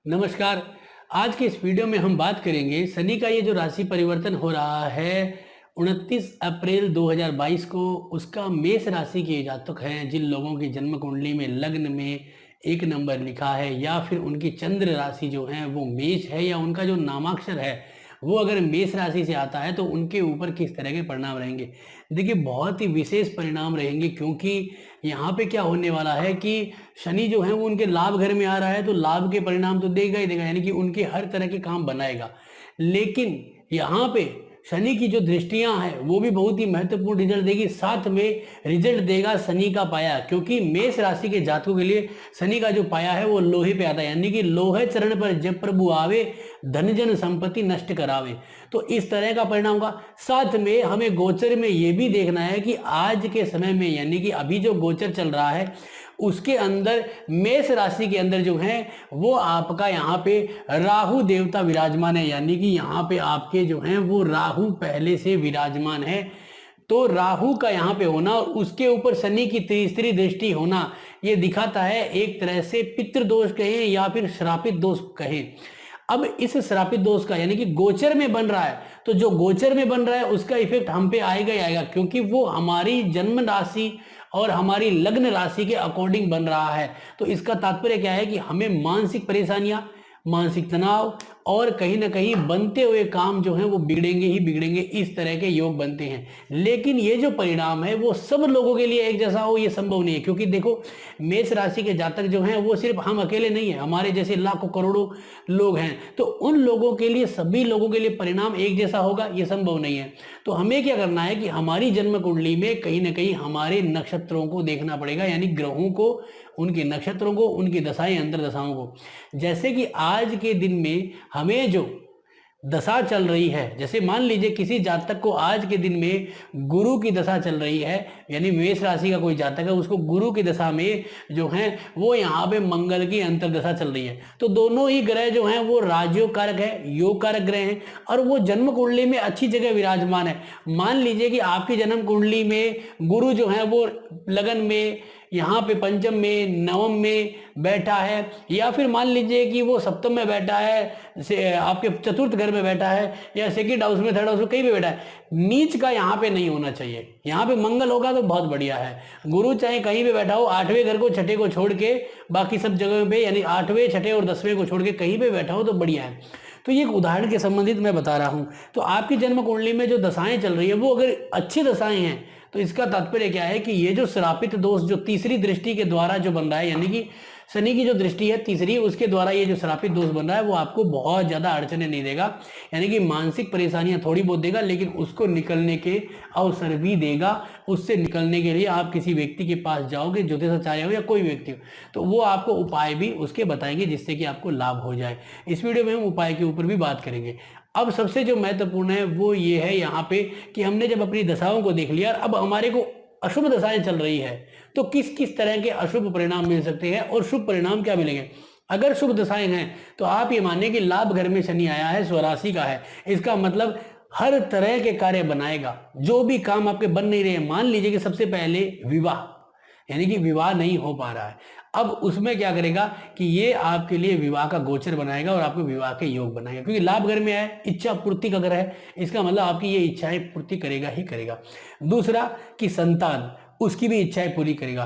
नमस्कार। आज के इस वीडियो में हम बात करेंगे शनि का ये जो राशि परिवर्तन हो रहा है 29 अप्रैल 2022 को, उसका मेष राशि के जातक हैं जिन लोगों की जन्म कुंडली में लग्न में 1 नंबर लिखा है या फिर उनकी चंद्र राशि जो है वो मेष है या उनका जो नामाक्षर है वो अगर मेष राशि से आता है तो उनके ऊपर किस तरह के परिणाम रहेंगे। देखिए, बहुत ही विशेष परिणाम रहेंगे क्योंकि यहाँ पे क्या होने वाला है कि शनि जो है वो उनके लाभ घर में आ रहा है तो लाभ के परिणाम तो देगा ही देगा, यानी कि उनके हर तरह के काम बनाएगा। लेकिन यहाँ पे शनि की जो दृष्टियां हैं वो भी बहुत ही महत्वपूर्ण रिजल्ट देगी, साथ में रिजल्ट देगा शनि का पाया, क्योंकि मेष राशि के जातकों के लिए शनि का जो पाया है वो लोहे पे आता है, यानी कि लोहे चरण पर जब प्रभु आवे धन जन संपत्ति नष्ट करावे। तो इस तरह का परिणाम होगा। साथ में हमें गोचर में ये भी देखना है कि आज के समय में, यानी कि अभी जो गोचर चल रहा है उसके अंदर मेष राशि के अंदर जो है वो आपका यहाँ पे राहु देवता विराजमान है, यानी कि यहाँ पे आपके जो हैं वो राहु पहले से विराजमान है। तो राहु का यहाँ पे होना और उसके ऊपर शनि की तीसरी दृष्टि होना ये दिखाता है एक तरह से पितृदोष कहें या फिर श्रापित दोष कहें। अब इस श्रापित दोष का यानी कि गोचर में बन रहा है, तो जो गोचर में बन रहा है उसका इफेक्ट हम पे आएगा ही आएगा, क्योंकि वो हमारी जन्म राशि और हमारी लग्न राशि के अकॉर्डिंग बन रहा है। तो इसका तात्पर्य क्या है कि हमें मानसिक परेशानियां, मानसिक तनाव और कहीं ना कहीं बनते हुए काम जो है वो बिगड़ेंगे ही बिगड़ेंगे, इस तरह के योग बनते हैं। लेकिन ये जो परिणाम है वो सब लोगों के लिए एक जैसा हो ये संभव नहीं है, क्योंकि देखो मेष राशि के जातक जो हैं वो सिर्फ हम अकेले नहीं है, हमारे जैसे लाखों करोड़ों लोग हैं। तो उन लोगों के लिए, सभी लोगों के लिए परिणाम एक जैसा होगा ये संभव नहीं है। तो हमें क्या करना है कि हमारी जन्म कुंडली में कहीं ना कहीं हमारे नक्षत्रों को देखना पड़ेगा, यानी ग्रहों को, उनके नक्षत्रों को, उनकी दशाएं, अंतर दशाओं को। जैसे कि आज के दिन में हमें जो दशा चल रही है, जैसे मान लीजिए किसी जातक को आज के दिन में गुरु की दशा चल रही है, यानी मेष राशि का कोई जातक है उसको गुरु की दशा में जो है वो यहाँ पे मंगल की अंतर्दशा चल रही है। तो दोनों ही ग्रह जो हैं वो राजयोग कारक है, योग कारक ग्रह हैं और वो जन्म कुंडली में अच्छी जगह विराजमान है। मान लीजिए कि आपकी जन्म कुंडली में गुरु जो है वो लगन में, यहाँ पे पंचम में, नवम में बैठा है, या फिर मान लीजिए कि वो सप्तम में बैठा है, से आपके चतुर्थ घर में बैठा है, या सेकंड हाउस में, थर्ड हाउस में, कहीं भी बैठा है। नीच का यहाँ पे नहीं होना चाहिए। यहाँ पे मंगल होगा तो बहुत बढ़िया है। गुरु चाहे कहीं भी बैठा हो, 8वें घर को, छठे को छोड़ के बाकी सब जगह पे, यानी 8वें, छठे और 10वें को छोड़ के कहीं पे बैठा हो तो बढ़िया है। तो ये एक उदाहरण के संबंधित मैं बता रहा हूँ। तो आपकी जन्म कुंडली में जो दशाएं चल रही है वो अगर अच्छी दशाएं हैं तो इसका तात्पर्य क्या है कि ये जो श्रापित दोष जो तीसरी दृष्टि के द्वारा जो बन रहा है, यानी कि शनि की जो दृष्टि है तीसरी, उसके द्वारा ये जो श्रापित दोष बन रहा है वो आपको बहुत ज्यादा अड़चने नहीं देगा, यानी कि मानसिक परेशानियां थोड़ी बहुत देगा, लेकिन उसको निकलने के अवसर भी देगा। उससे निकलने के लिए आप किसी व्यक्ति के पास जाओगे, ज्योतिषाचार्य हो या कोई व्यक्ति हो, तो वो आपको उपाय भी उसके बताएंगे जिससे कि आपको लाभ हो जाए। इस वीडियो में हम उपाय के ऊपर भी बात करेंगे। अब सबसे जो महत्वपूर्ण है वो ये है यहाँ पे कि हमने जब अपनी दशाओं को देख लिया, अब हमारे को अशुभ दशाएं चल रही है तो किस किस तरह के अशुभ परिणाम मिल सकते हैं और शुभ परिणाम क्या मिलेंगे। अगर शुभ दशाएं हैं तो आप ये मानिए कि लाभ घर में शनि आया है, स्वराशि का है, इसका मतलब हर तरह के कार्य बनाएगा। जो भी काम आपके बन नहीं रहे, मान लीजिए कि सबसे पहले विवाह, यानी कि विवाह नहीं हो पा रहा है, अब उसमें क्या करेगा कि ये आपके लिए विवाह का गोचर बनाएगा और आपको विवाह के योग बनाएगा, क्योंकि लाभ घर में है, इच्छा पूर्ति का घर है, इसका मतलब आपकी ये इच्छाएं पूर्ति करेगा ही करेगा। दूसरा कि संतान, उसकी भी इच्छाएं पूरी करेगा।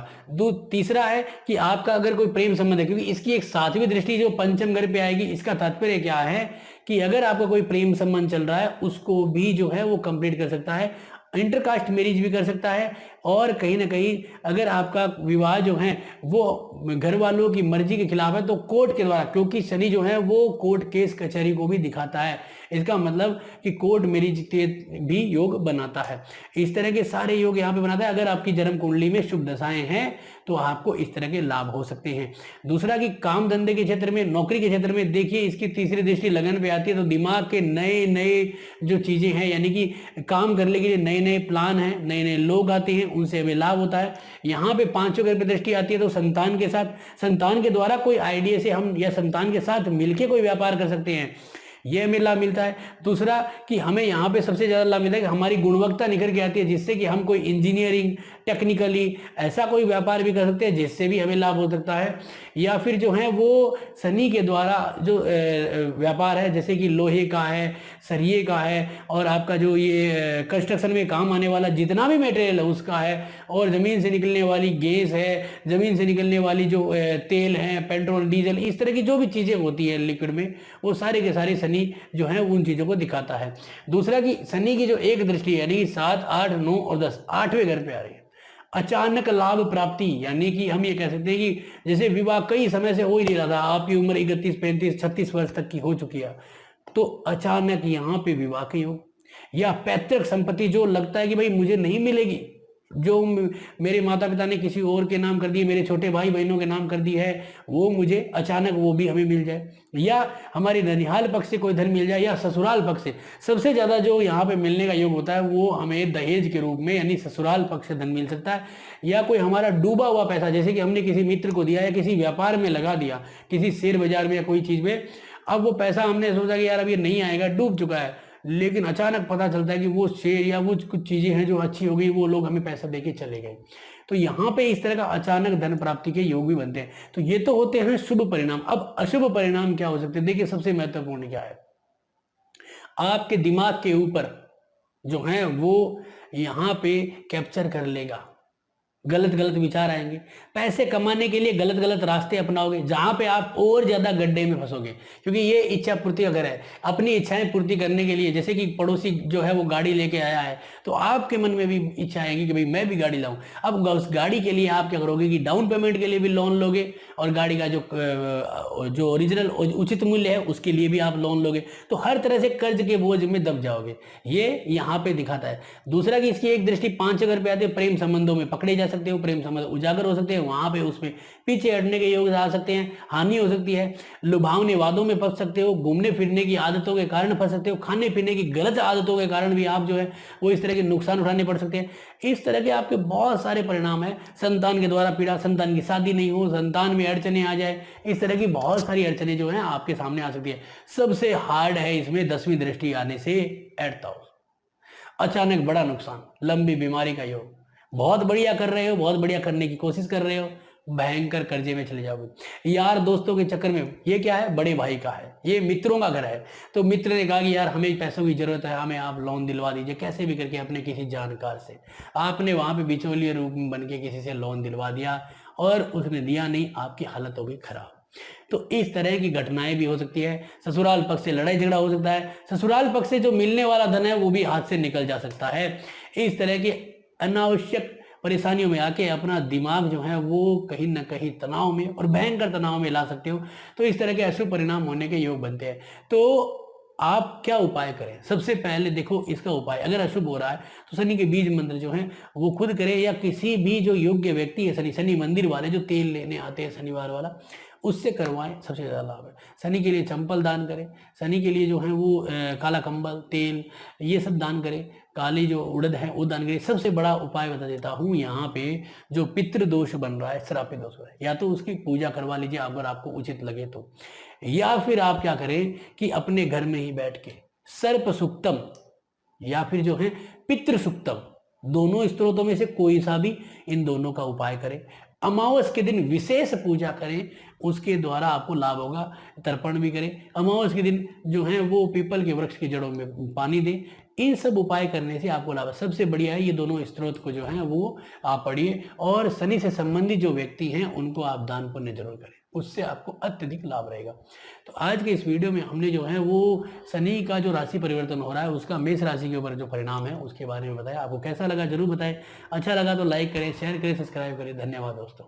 तीसरा है कि आपका अगर कोई प्रेम संबंध है, क्योंकि इसकी एक 7वीं दृष्टि जो पंचम घर पे आएगी, इसका तात्पर्य क्या है कि अगर आपका कोई प्रेम संबंध चल रहा है उसको भी जो है वो कंप्लीट कर सकता है, इंटरकास्ट मैरिज भी कर सकता है। और कहीं ना कहीं अगर आपका विवाह जो है वो घर वालों की मर्जी के खिलाफ है तो कोर्ट के द्वारा, क्योंकि शनि जो है वो कोर्ट केस कचहरी को भी दिखाता है, इसका मतलब कि कोर्ट मैरिज के भी योग बनाता है। इस तरह के सारे योग यहाँ पे बनाता है। अगर आपकी जन्म कुंडली में शुभ दशाएं हैं तो आपको इस तरह के लाभ हो सकते हैं। दूसरा कि काम धंधे के क्षेत्र में, नौकरी के क्षेत्र में, देखिए इसकी तीसरी दृष्टि लगन पे आती है तो दिमाग के नए नए जो चीजें हैं, यानी कि काम करने के लिए नए नए प्लान हैं, नए नए लोग आते हैं, उनसे हमें लाभ होता है। यहाँ पे 5वें घर पे दृष्टि आती है तो संतान के साथ, संतान के द्वारा कोई आइडिया से हम या संतान के साथ मिलकर कोई व्यापार कर सकते हैं। ये हमें लाभ मिलता है। दूसरा कि हमें यहाँ पे सबसे ज़्यादा लाभ मिलता है कि हमारी गुणवत्ता निखर के आती है, जिससे कि हम कोई इंजीनियरिंग, टेक्निकली ऐसा कोई व्यापार भी कर सकते हैं जिससे भी हमें लाभ हो सकता है। या फिर जो है वो शनि के द्वारा जो व्यापार है, जैसे कि लोहे का है, सरिये का है, और आपका जो ये कंस्ट्रक्शन में काम आने वाला जितना भी मटेरियल है उसका है, और ज़मीन से निकलने वाली गैस है, ज़मीन से निकलने वाली जो तेल है, पेट्रोल, डीजल, इस तरह की जो भी चीज़ें होती है लिक्विड में, वो सारे के सारे शनि जो है उन चीज़ों को दिखाता है। दूसरा कि शनि की जो एक दृष्टि है, यानी कि 7, 8, 9 और 10, 8वें घर पे आ रही है। अचानक लाभ प्राप्ति, यानी कि हम ये कह सकते हैं कि जैसे विवाह कई समय से हो ही नहीं रहा था, आपकी उम्र 31, 35, 36 वर्ष तक की हो चुकी है, तो अचानक यहाँ पे विवाह के योग, या पैतृक संपत्ति जो लगता है कि भाई मुझे नहीं मिलेगी, जो मेरे माता पिता ने किसी और के नाम कर दी, मेरे छोटे भाई बहनों के नाम कर दी है, वो मुझे अचानक वो भी हमें मिल जाए, या हमारी ननिहाल पक्ष से कोई धन मिल जाए, या ससुराल पक्ष से। सबसे ज़्यादा जो यहाँ पे मिलने का योग होता है वो हमें दहेज के रूप में, यानी ससुराल पक्ष से धन मिल सकता है, या कोई हमारा डूबा हुआ पैसा, जैसे कि हमने किसी मित्र को दिया या किसी व्यापार में लगा दिया, किसी शेयर बाजार में या कोई चीज़ में, अब वो पैसा हमने सोचा कि यार अब ये नहीं आएगा, डूब चुका है, लेकिन अचानक पता चलता है कि वो शेयर या वो कुछ चीज़ें हैं जो अच्छी हो गई, वो लोग हमें पैसा देके चले गए। तो यहाँ पे इस तरह का अचानक धन प्राप्ति के योग भी बनते हैं। तो ये तो होते हैं शुभ परिणाम। अब अशुभ परिणाम क्या हो सकते हैं? देखिए सबसे महत्वपूर्ण क्या है, आपके दिमाग के ऊपर जो है वो यहाँ पे कैप्चर कर लेगा, गलत गलत विचार आएंगे, पैसे कमाने के लिए गलत गलत रास्ते अपनाओगे, जहां पे आप और ज्यादा गड्ढे में फंसोगे, क्योंकि ये इच्छा पूर्ति का घर है। अपनी इच्छाएं पूर्ति करने के लिए, जैसे कि पड़ोसी जो है वो गाड़ी लेके आया है, तो आपके मन में भी इच्छा आएगी कि भाई मैं भी गाड़ी लाऊं। अब उस गाड़ी के लिए आप क्या करोगे कि डाउन पेमेंट के लिए भी लोन लोगे, और गाड़ी का जो ओरिजिनल उचित मूल्य है उसके लिए भी आप लोन लोगे, तो हर तरह से कर्ज के बोझ में दब जाओगे, ये यहाँ पे दिखाता है। दूसरा कि इसकी एक दृष्टि 5 अगर पे आते हैं, प्रेम संबंधों में पकड़े जा सकते हो, प्रेम संबंध उजागर हो सकते हैं, वहां पे उसमें पीछे हटने के योग आ सकते हैं, हानि हो सकती है, लुभावने वादों में फंस सकते हो, घूमने फिरने की आदतों के कारण फंस सकते हो, खाने पीने की गलत आदतों के कारण भी आप जो है वो इस तरह के नुकसान उठाने पड़ सकते हैं। इस तरह के आपके बहुत सारे परिणाम है। संतान के द्वारा पीड़ा, संतान की शादी नहीं हो, संतान में अड़चने आ जाए, इस तरह की बहुत सारी अड़चने जो है आपके सामने आ सकती है। सबसे हार्ड है इसमें 10वीं दृष्टि आने से 8th हाउस, अचानक बड़ा नुकसान, लंबी बीमारी का योग, बहुत बढ़िया कर रहे हो, बहुत बढ़िया करने की कोशिश कर रहे हो, भयंकर कर्जे में चले जाओगे। यार दोस्तों के चक्कर में, ये क्या है, बड़े भाई का है, ये मित्रों का घर है, तो मित्र ने कहा कि यार हमें पैसों की जरूरत है, हमें आप लोन दिलवा दीजिए, कैसे भी करके अपने किसी जानकार से। आपने वहां पे बिचौलिए रूप में बन के किसी से लोन दिलवा दिया और उसने दिया नहीं, आपकी हालत हो गई खराब। तो इस तरह की घटनाएं भी हो सकती है। ससुराल पक्ष से लड़ाई झगड़ा हो सकता है, ससुराल पक्ष से जो मिलने वाला धन है वो भी हाथ से निकल जा सकता है। इस तरह की अनावश्यक परेशानियों में आके अपना दिमाग जो है वो कहीं ना कहीं तनाव में और भयंकर तनाव में ला सकते हो। तो इस तरह के अशुभ परिणाम होने के योग बनते हैं। तो आप क्या उपाय करें? सबसे पहले देखो इसका उपाय, अगर अशुभ हो रहा है तो शनि के बीज मंत्र जो है वो खुद करें, या किसी भी जो योग्य व्यक्ति है, शनि मंदिर वाले जो तेल लेने आते हैं शनिवार वाला, उससे करवाएं, सबसे ज़्यादा लाभ है। शनि के लिए चंपल दान करें, शनि के लिए जो है वो काला कंबल, तेल, ये सब दान करें, काली जो उड़द है वो दान करें। सबसे बड़ा उपाय बता देता हूँ, यहाँ पे जो पितृ दोष बन रहा है, श्रापित दोष है, या तो उसकी पूजा करवा लीजिए अगर आपको उचित लगे तो, या फिर आप क्या करें कि अपने घर में ही बैठ के सर्प सुक्तम या फिर जो है पितृ सुक्तम, दोनों स्त्रोतों में से कोई सा भी इन दोनों का उपाय करें। अमावस के दिन विशेष पूजा करें, उसके द्वारा आपको लाभ होगा। तर्पण भी करें, अमावस के दिन जो है वो पीपल के वृक्ष की जड़ों में पानी दें। इन सब उपाय करने से आपको लाभ है। सबसे बढ़िया है ये दोनों स्त्रोत को जो है वो आप पढ़िए, और शनि से संबंधित जो व्यक्ति हैं उनको आप दान पुण्य जरूर करें, उससे आपको अत्यधिक लाभ रहेगा। तो आज के इस वीडियो में हमने जो है वो शनि का जो राशि परिवर्तन हो रहा है उसका मेष राशि के ऊपर जो परिणाम है उसके बारे में बताया। आपको कैसा लगा जरूर बताएं, अच्छा लगा तो लाइक करें, शेयर करें, सब्सक्राइब करें। धन्यवाद दोस्तों।